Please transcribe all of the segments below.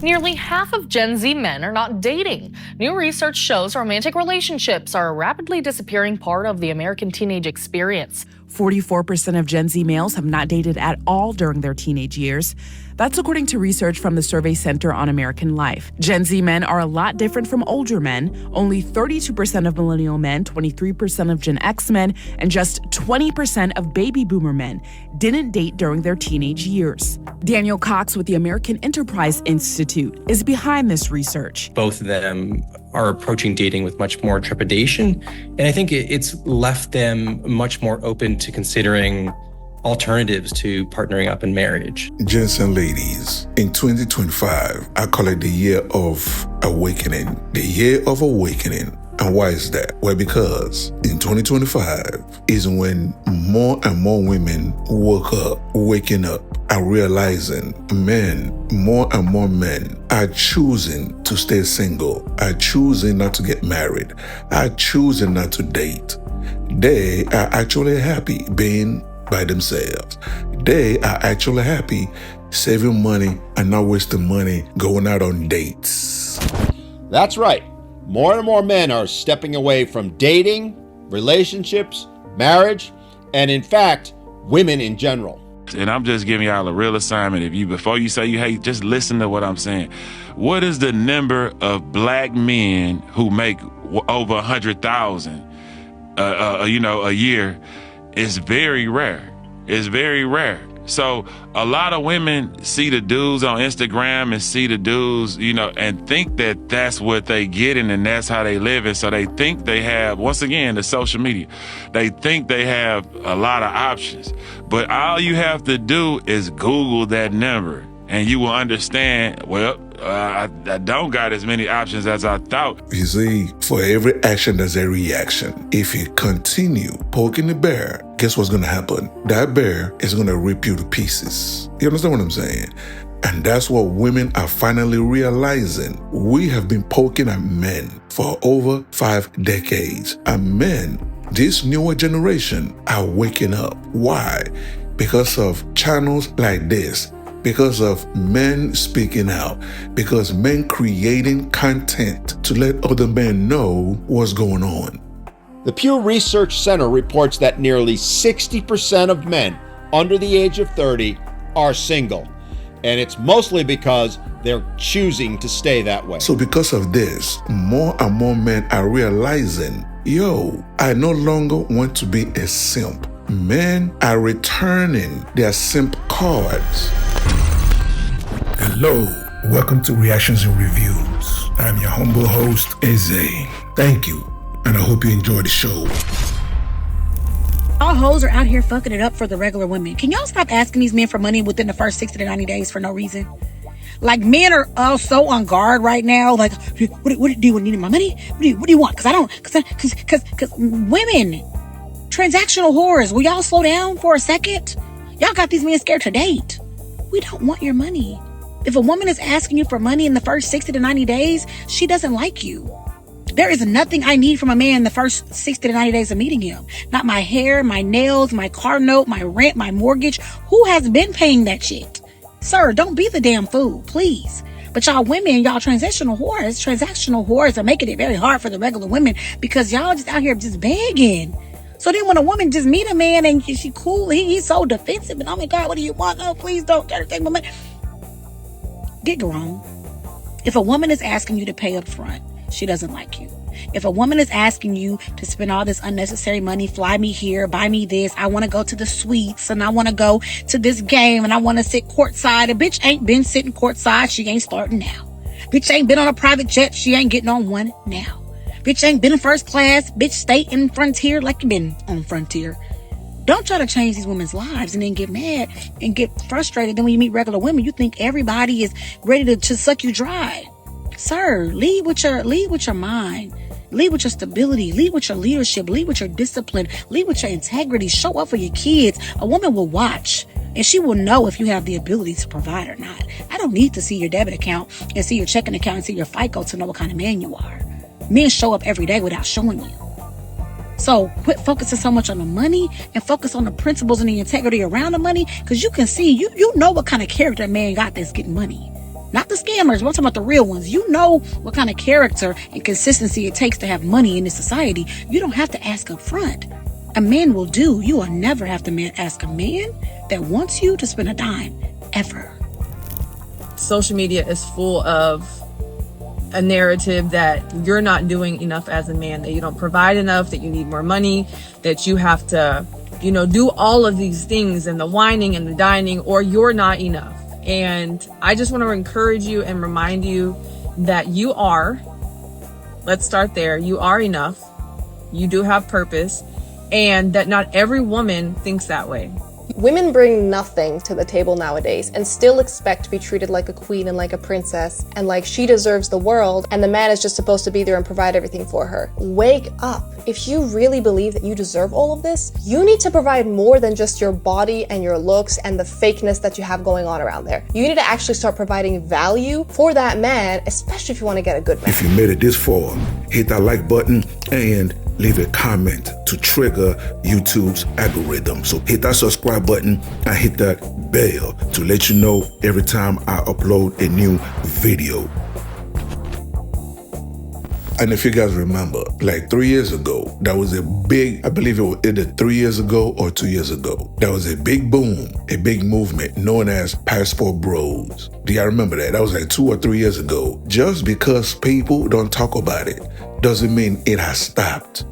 Nearly half of Gen Z men are not dating. New research shows romantic relationships are a rapidly disappearing part of the American teenage experience. 44% of Gen Z males have not dated at all during their teenage years. That's according to research from the Survey Center on American Life. Gen Z men are a lot different from older men. Only 32% of millennial men, 23% of Gen X men, and just 20% of baby boomer men didn't date during their teenage years. Daniel Cox with the American Enterprise Institute is behind this research. Both of them are approaching dating with much more trepidation, and I think it's left them much more open to considering alternatives to partnering up in marriage. Gents and ladies, in 2025, I call it the year of awakening. The year of awakening. And why is that? Well, because in 2025 is when more and more women waking up and realizing more and more men are choosing to stay single, are choosing not to get married, are choosing not to date. They are actually happy being by themselves. They are actually happy saving money and not wasting money going out on dates. That's right. More and more men are stepping away from dating, relationships, marriage, and in fact, women in general. And I'm just giving y'all a real assignment. Before you say you hate, just listen to what I'm saying. What is the number of black men who make over 100,000, a year? It's very rare. It's very rare. So a lot of women see the dudes on Instagram and see the dudes, and think that that's what they getting and that's how they live. And so they think they have, once again, the social media, they think they have a lot of options. But all you have to do is Google that number and you will understand, I don't got as many options as I thought. You see, for every action, there's a reaction. If you continue poking the bear, guess what's going to happen? That bear is going to rip you to pieces. You understand what I'm saying? And that's what women are finally realizing. We have been poking at men for over 5 decades. And men, this newer generation, are waking up. Why? Because of channels like this. Because of men speaking out, because men creating content to let other men know what's going on. The Pew Research Center reports that nearly 60% of men under the age of 30 are single, and it's mostly because they're choosing to stay that way. So because of this, more and more men are realizing, I no longer want to be a simp. Men are returning their simp cards. Hello, welcome to Reactions and Reviews. I'm your humble host, Eze. Thank you, and I hope you enjoy the show. All hoes are out here fucking it up for the regular women. Can y'all stop asking these men for money within the first 60 to 90 days for no reason? Like, men are all so on guard right now. Like, what do you want? Need my money? What do you want? Because women, transactional whores, will y'all slow down for a second? Y'all got these men scared to date. We don't want your money. If a woman is asking you for money in the first 60 to 90 days, she doesn't like you. There is nothing I need from a man in the first 60 to 90 days of meeting him. Not my hair, my nails, my car note, my rent, my mortgage. Who has been paying that shit? Sir, don't be the damn fool, please. But y'all women, y'all transactional whores are making it very hard for the regular women because y'all just out here just begging. So then when a woman just meet a man and she cool, he's so defensive and oh my God, what do you want? No, please don't take my money. Get grown. If a woman is asking you to pay up front, she doesn't like you. If a woman is asking you to spend all this unnecessary money, fly me here, buy me this, I want to go to the suites and I want to go to this game and I want to sit courtside. A bitch ain't been sitting courtside, she ain't starting now. Bitch ain't been on a private jet, she ain't getting on one now. Bitch ain't been in first class, bitch stay in Frontier like you been on Frontier. Don't try to change these women's lives and then get mad and get frustrated. Then when you meet regular women, you think everybody is ready to suck you dry. Sir, lead with your mind. Lead with your stability. Lead with your leadership. Lead with your discipline. Lead with your integrity. Show up for your kids. A woman will watch and she will know if you have the ability to provide or not. I don't need to see your debit account and see your checking account and see your FICO to know what kind of man you are. Men show up every day without showing you. So quit focusing so much on the money and focus on the principles and the integrity around the money, because you can see, you know what kind of character a man got that's getting money. Not the scammers, but I'm talking about the real ones. You know what kind of character and consistency it takes to have money in this society. You don't have to ask up front. A man will do. You will never have to ask a man that wants you to spend a dime, ever. Social media is full of a narrative that you're not doing enough as a man, that you don't provide enough, that you need more money, that you have to, do all of these things and the whining and the dining, or you're not enough. And I just want to encourage you and remind you that you are, let's start there, you are enough, you do have purpose, and that not every woman thinks that way. Women bring nothing to the table nowadays and still expect to be treated like a queen and like a princess and like she deserves the world and the man is just supposed to be there and provide everything for her. Wake up. If you really believe that you deserve all of this, you need to provide more than just your body and your looks and the fakeness that you have going on around there. You need to actually start providing value for that man, especially if you want to get a good man. If you made it this far, hit that like button and leave a comment to trigger YouTube's algorithm. So hit that subscribe button and hit that bell to let you know every time I upload a new video. And if you guys remember, like 3 years ago, that was a big, I believe it was either 3 years ago or 2 years ago, that was a big boom, a big movement known as Passport Bros. Do y'all remember that? That was like 2 or 3 years ago. Just because people don't talk about it doesn't mean it has stopped.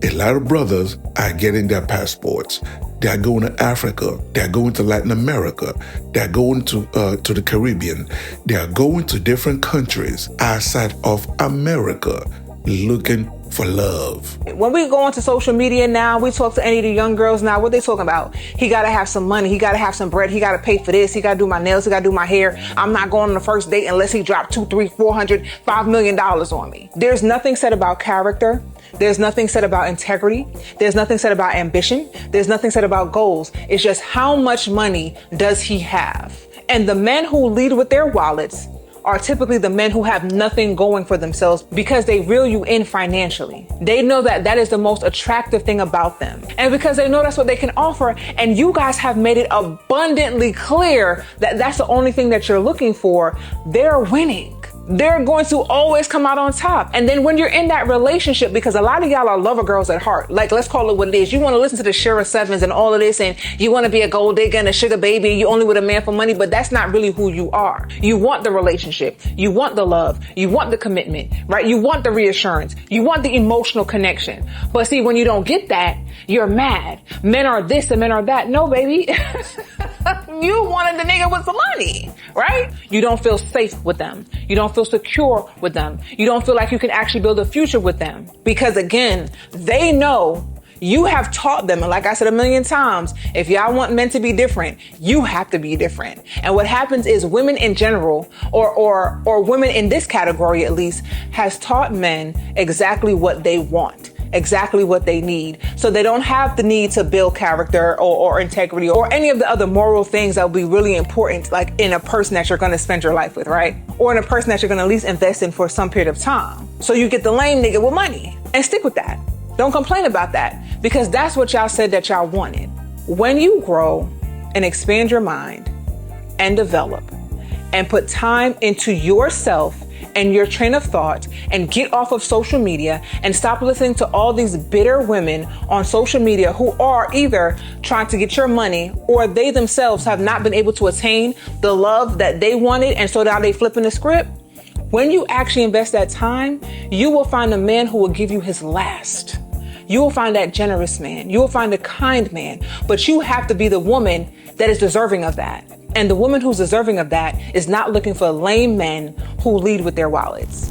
A lot of brothers are getting their passports. They are going to Africa. They are going to Latin America. They are going to the Caribbean. They are going to different countries outside of America looking for love. When we go onto social media now, we talk to any of the young girls now, what they talking about? He got to have some money. He got to have some bread. He got to pay for this. He got to do my nails. He got to do my hair. I'm not going on the first date unless he dropped $200, $300, $400, $5 million on me. There's nothing said about character. There's nothing said about integrity. There's nothing said about ambition. There's nothing said about goals. It's just how much money does he have? And the men who lead with their wallets are typically the men who have nothing going for themselves because they reel you in financially. They know that that is the most attractive thing about them. And because they know that's what they can offer, and you guys have made it abundantly clear that that's the only thing that you're looking for, they're winning. They're going to always come out on top. And then when you're in that relationship, because a lot of y'all are lover girls at heart, like let's call it what it is. You want to listen to the Shira Sevens and all of this, and you want to be a gold digger and a sugar baby. You only with a man for money, but that's not really who you are. You want the relationship. You want the love. You want the commitment, right? You want the reassurance. You want the emotional connection. But see, when you don't get that, you're mad. Men are this and men are that. No, baby. You wanted the nigga with some money, right? You don't feel safe with them. You don't feel secure with them. You don't feel like you can actually build a future with them. Because again, they know you have taught them. And like I said a million times, if y'all want men to be different, you have to be different. And what happens is women in general, or women in this category at least, has taught men exactly what they want. Exactly what they need. So they don't have the need to build character or integrity or any of the other moral things that will be really important, like in a person that you're going to spend your life with, right? Or in a person that you're going to at least invest in for some period of time. So you get the lame nigga with money and stick with that. Don't complain about that because that's what y'all said that y'all wanted. When you grow and expand your mind and develop and put time into yourself and your train of thought and get off of social media and stop listening to all these bitter women on social media who are either trying to get your money or they themselves have not been able to attain the love that they wanted. And so now they flipping the script. When you actually invest that time, you will find a man who will give you his last. You will find that generous man. You will find a kind man, but you have to be the woman that is deserving of that. And the woman who's deserving of that is not looking for lame men who lead with their wallets.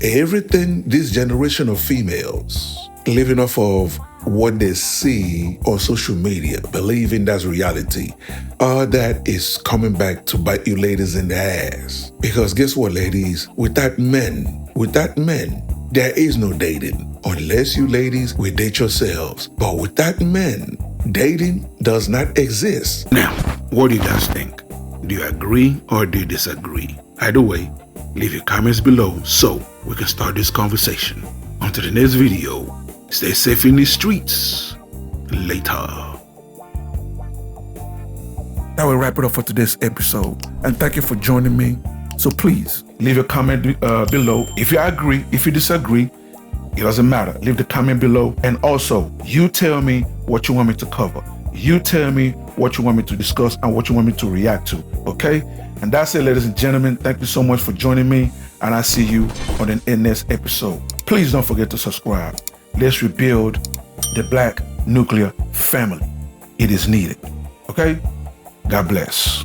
Everything this generation of females living off of what they see on social media, believing that's reality, all that is coming back to bite you ladies in the ass. Because guess what, ladies? Without men, there is no dating. Unless you ladies will date yourselves. But without men, dating does not exist. Now, what do you guys think? Do you agree or do you disagree? Either way, leave your comments below so we can start this conversation. Until the next video, stay safe in the streets. Later. That will wrap it up for today's episode. And thank you for joining me. So please leave a comment below. If you agree, if you disagree, it doesn't matter. Leave the comment below. And also, you tell me what you want me to cover. You tell me what you want me to discuss and what you want me to react to. Okay? And that's it, ladies and gentlemen. Thank you so much for joining me. And I'll see you on the next episode. Please don't forget to subscribe. Let's rebuild the Black nuclear family. It is needed. Okay? God bless.